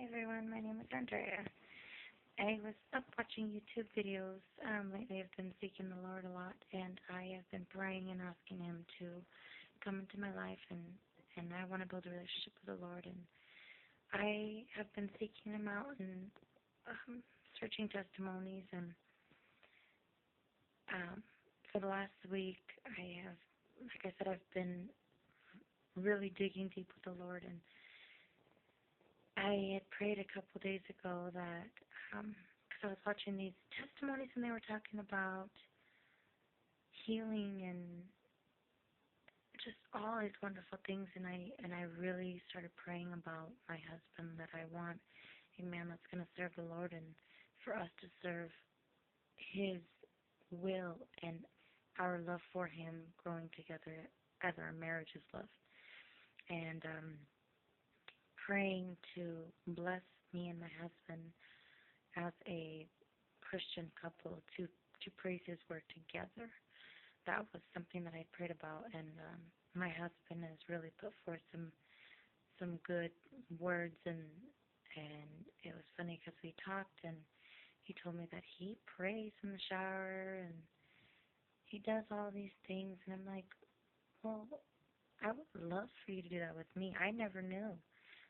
everyone, my name is Andrea. I was up watching YouTube videos. Lately I've been seeking the Lord a lot, and I have been praying and asking Him to come into my life, and I want to build a relationship with the Lord, and I have been seeking Him out and searching testimonies, and for the last week like I said, I've been really digging deep with the Lord, and I had prayed a couple days ago that, because I was watching these testimonies and they were talking about healing and just all these wonderful things, and I really started praying about my husband, that I want a man that's going to serve the Lord and for us to serve His will and our love for Him growing together as our marriage is loved. And praying to bless me and my husband as a Christian couple to praise His word together. That was something that I prayed about, and my husband has really put forth some good words, and it was funny because we talked, and he told me that he prays in the shower and he does all these things, and I'm like, well, I would love for you to do that with me. I never knew.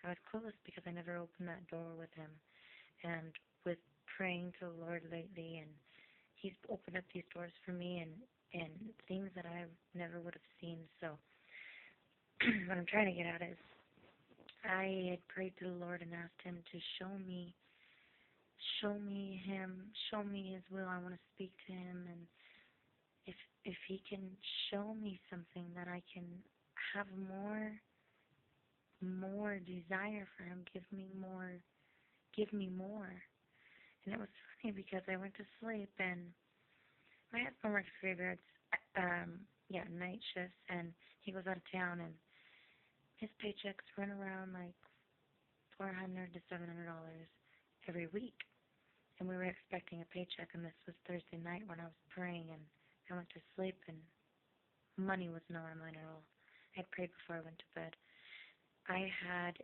I was clueless because I never opened that door with him. And with praying to the Lord lately, and He's opened up these doors for me and things that I never would have seen. So what I'm trying to get at is I had prayed to the Lord and asked Him to show me Him, show me His will. I want to speak to Him, and if He can show me something that I can have more desire for Him, give me more. And it was funny because I went to sleep, and my husband works graveyards, night shifts, and he goes out of town, and his paychecks run around like $400 to $700 every week. And we were expecting a paycheck, and this was Thursday night when I was praying, and I went to sleep, and money was not on mine at all. I had prayed before I went to bed. I had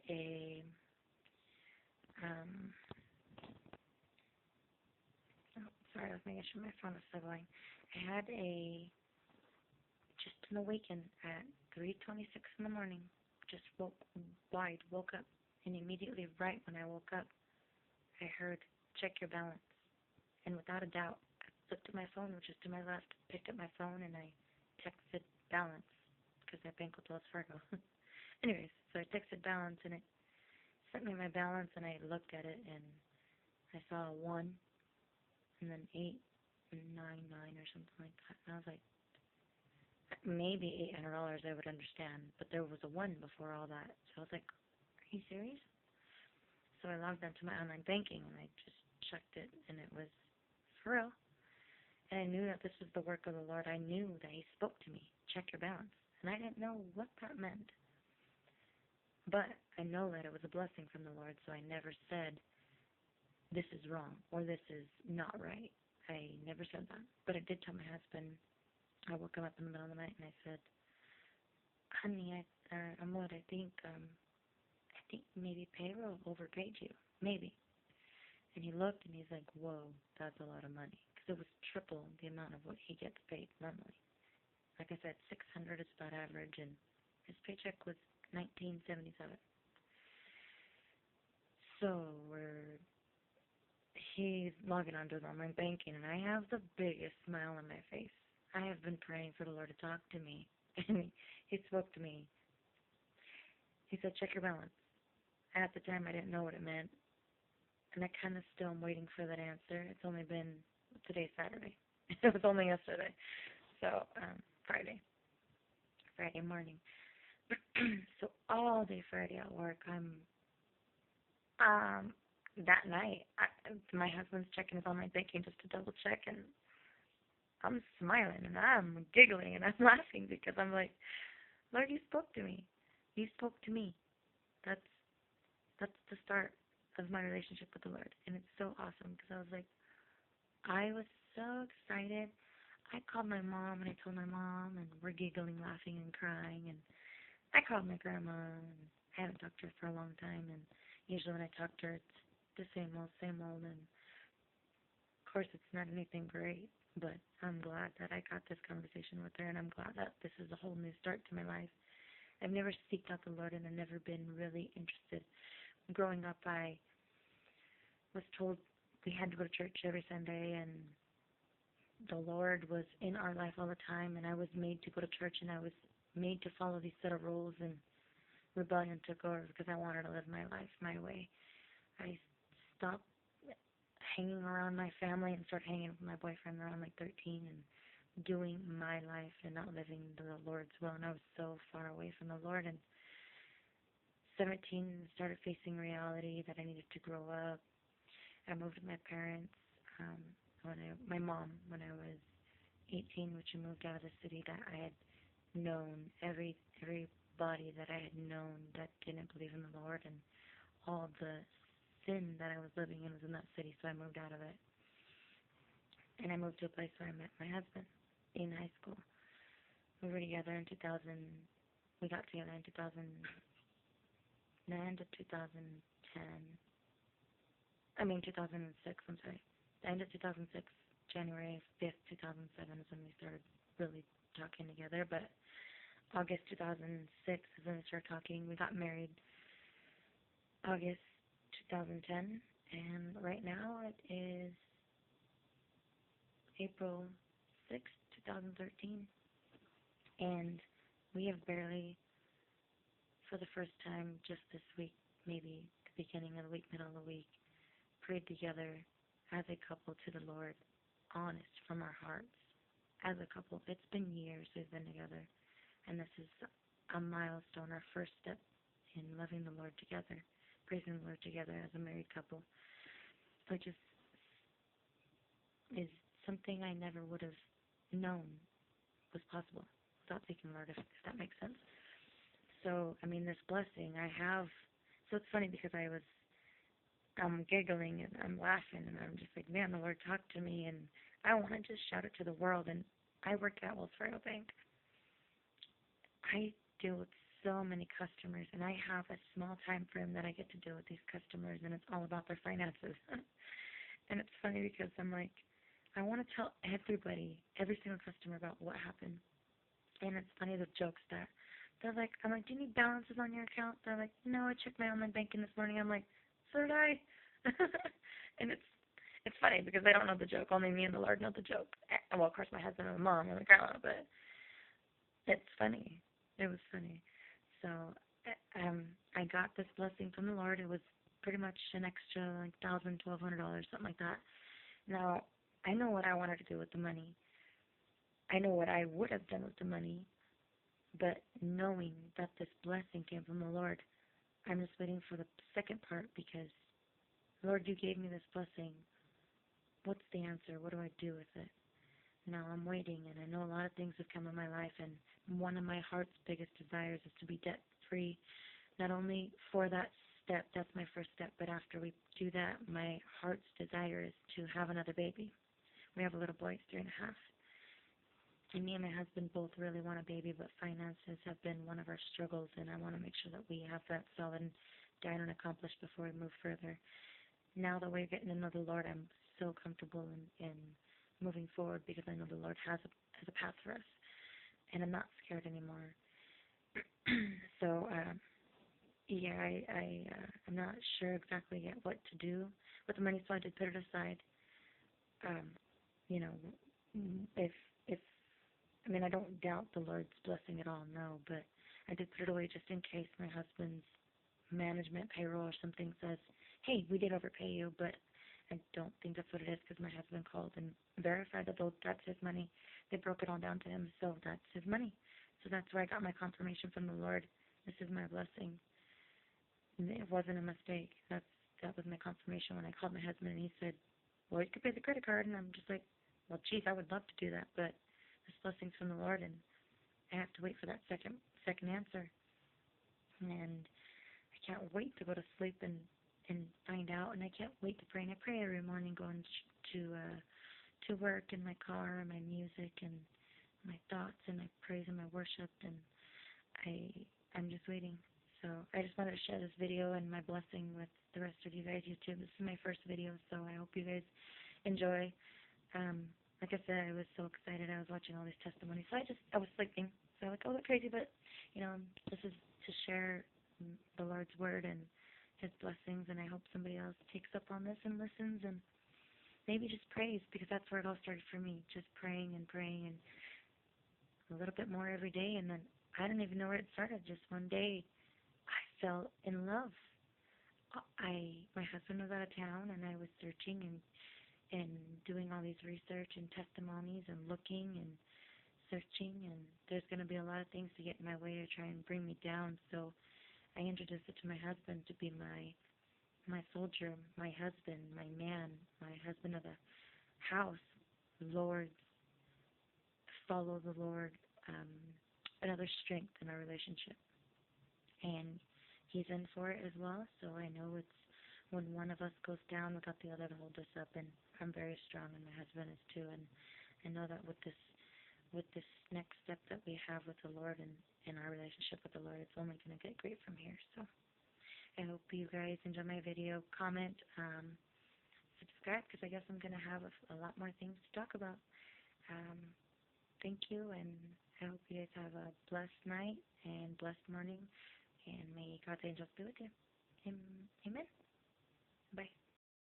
sorry, I was making sure my phone was still going. I had just an awaken at 3:26 in the morning. Just woke up, and immediately right when I woke up, I heard, check your balance. And without a doubt, I looked at my phone, which is to my left, picked up my phone, and I texted balance, because I bank with Wells Fargo. Anyways, so I texted balance, and it sent me my balance, and I looked at it, and I saw a 1, and then 8, and 9, 9, or something like that. And I was like, maybe $800 I would understand, but there was a 1 before all that. So I was like, are you serious? So I logged onto my online banking, and I just checked it, and it was for real. And I knew that this was the work of the Lord. I knew that He spoke to me, check your balance. And I didn't know what that meant. But I know that it was a blessing from the Lord, so I never said, this is wrong, or this is not right. I never said that. But I did tell my husband. I woke him up in the middle of the night, and I said, honey, I think maybe payroll overpaid you. Maybe. And he looked, and he's like, whoa, that's a lot of money. Because it was triple the amount of what he gets paid monthly. Like I said, $600 is about average, and his paycheck was $19.77. So he's logging onto his online banking, and I have the biggest smile on my face. I have been praying for the Lord to talk to me, and he spoke to me. He said, check your balance. At the time, I didn't know what it meant, and I kind of still am waiting for that answer. It's only been, today's Saturday. It was only yesterday. So, Friday morning. So all day Friday at work, that night, my husband's checking his online banking just to double check, and I'm smiling, and I'm giggling, and I'm laughing because I'm like, Lord, you spoke to me. You spoke to me. That's the start of my relationship with the Lord, and it's so awesome because I was so excited. I called my mom, and I told my mom, and we're giggling, laughing, and crying, and I called my grandma, and I haven't talked to her for a long time, and Usually when I talk to her, it's the same old, and of course it's not anything great, but I'm glad that I got this conversation with her, and I'm glad that this is a whole new start to my life. I've never seeked out the Lord, and I've never been really interested. Growing up, I was told we had to go to church every Sunday, and the Lord was in our life all the time, and I was made to go to church, and I was made to follow these set of rules, and rebellion took over because I wanted to live my life my way. I stopped hanging around my family and started hanging with my boyfriend around like 13 and doing my life and not living the Lord's will. And I was so far away from the Lord. And 17, started facing reality that I needed to grow up. I moved with my parents, my mom, when I was 18, which I moved out of the city that I had known, everybody that I had known that didn't believe in the Lord, and all the sin that I was living in was in that city, so I moved out of it. And I moved to a place where I met my husband in high school. We were together in 2000. We got together in 2009 to 2010. 2006, I'm sorry. The end of 2006, January 5th, 2007 is when we started really talking together. But August 2006 is when we started talking. We got married August 2010. And right now it is April 6th, 2013. And we have barely, for the first time just this week, maybe the beginning of the week, middle of the week, prayed together as a couple to the Lord, honest from our hearts, as a couple. It's been years we've been together, and this is a milestone, our first step in loving the Lord together, praising the Lord together as a married couple, which is something I never would have known was possible without seeking the Lord, if that makes sense. So, this blessing I have, so it's funny because I'm giggling and I'm laughing and I'm just like, man, the Lord talked to me and I want to just shout it to the world. And I work at Wells Fargo Bank. I deal with so many customers, and I have a small time frame that I get to deal with these customers, and it's all about their finances. And it's funny because I'm like, I want to tell everybody, every single customer about what happened. And it's funny, the jokes that I'm like, do you need balances on your account? They're like, no, I checked my online banking this morning. I'm like, so did I. And it's funny because they don't know the joke. Only me and the Lord know the joke. Well, of course, my husband and my mom and the grandma, but it's funny. It was funny. So I got this blessing from the Lord. It was pretty much an extra like $1,000, $1,200, something like that. Now, I know what I wanted to do with the money. I know what I would have done with the money, but knowing that this blessing came from the Lord, I'm just waiting for the second part because, Lord, you gave me this blessing. What's the answer? What do I do with it? Now I'm waiting, and I know a lot of things have come in my life, and one of my heart's biggest desires is to be debt-free, not only for that step, that's my first step, but after we do that, my heart's desire is to have another baby. We have a little boy, he's 3.5. And me and my husband both really want a baby, but finances have been one of our struggles, and I want to make sure that we have that solid down and accomplished before we move further. Now that we're getting to know the Lord, I'm so comfortable in moving forward because I know the Lord has a path for us, and I'm not scared anymore. So, I'm not sure exactly yet what to do with the money, so I did put it aside. I don't doubt the Lord's blessing at all, no, but I did put it away just in case my husband's management payroll or something says, hey, we did overpay you, but I don't think that's what it is because my husband called and verified that that's his money. They broke it all down to him, so that's his money. So that's where I got my confirmation from the Lord. This is my blessing. It wasn't a mistake. That was my confirmation when I called my husband, and he said, well, you could pay the credit card, and I'm just like, well, geez, I would love to do that, but this blessing's from the Lord, and I have to wait for that second answer. And I can't wait to go to sleep and find out, and I can't wait to pray. And I pray every morning going to work in my car, and my music, and my thoughts, and my praise and my worship, and I'm just waiting. So I just wanted to share this video and my blessing with the rest of you guys. YouTube. This is my first video, so I hope you guys enjoy. Like I said, I was so excited. I was watching all these testimonies. So I was sleeping. So I was like, oh, that's crazy. But, this is to share the Lord's word and his blessings. And I hope somebody else takes up on this and listens and maybe just prays, because that's where it all started for me. Just praying and a little bit more every day. And then I didn't even know where it started. Just one day I fell in love. My husband was out of town, and I was searching and doing all these research and testimonies and looking and searching, and there's going to be a lot of things to get in my way or try and bring me down. So I introduced it to my husband to be my soldier, my husband, my man, my husband of the house, Lord, follow the Lord, another strength in our relationship. And he's in for it as well, so I know it's when one of us goes down, we got the other to hold us up, and I'm very strong, and my husband is too, and I know that with this next step that we have with the Lord and in our relationship with the Lord, it's only going to get great from here. So I hope you guys enjoy my video. Comment, subscribe, because I guess I'm going to have a lot more things to talk about. Thank you, and I hope you guys have a blessed night and blessed morning, and may God's angels be with you. Amen. Bye.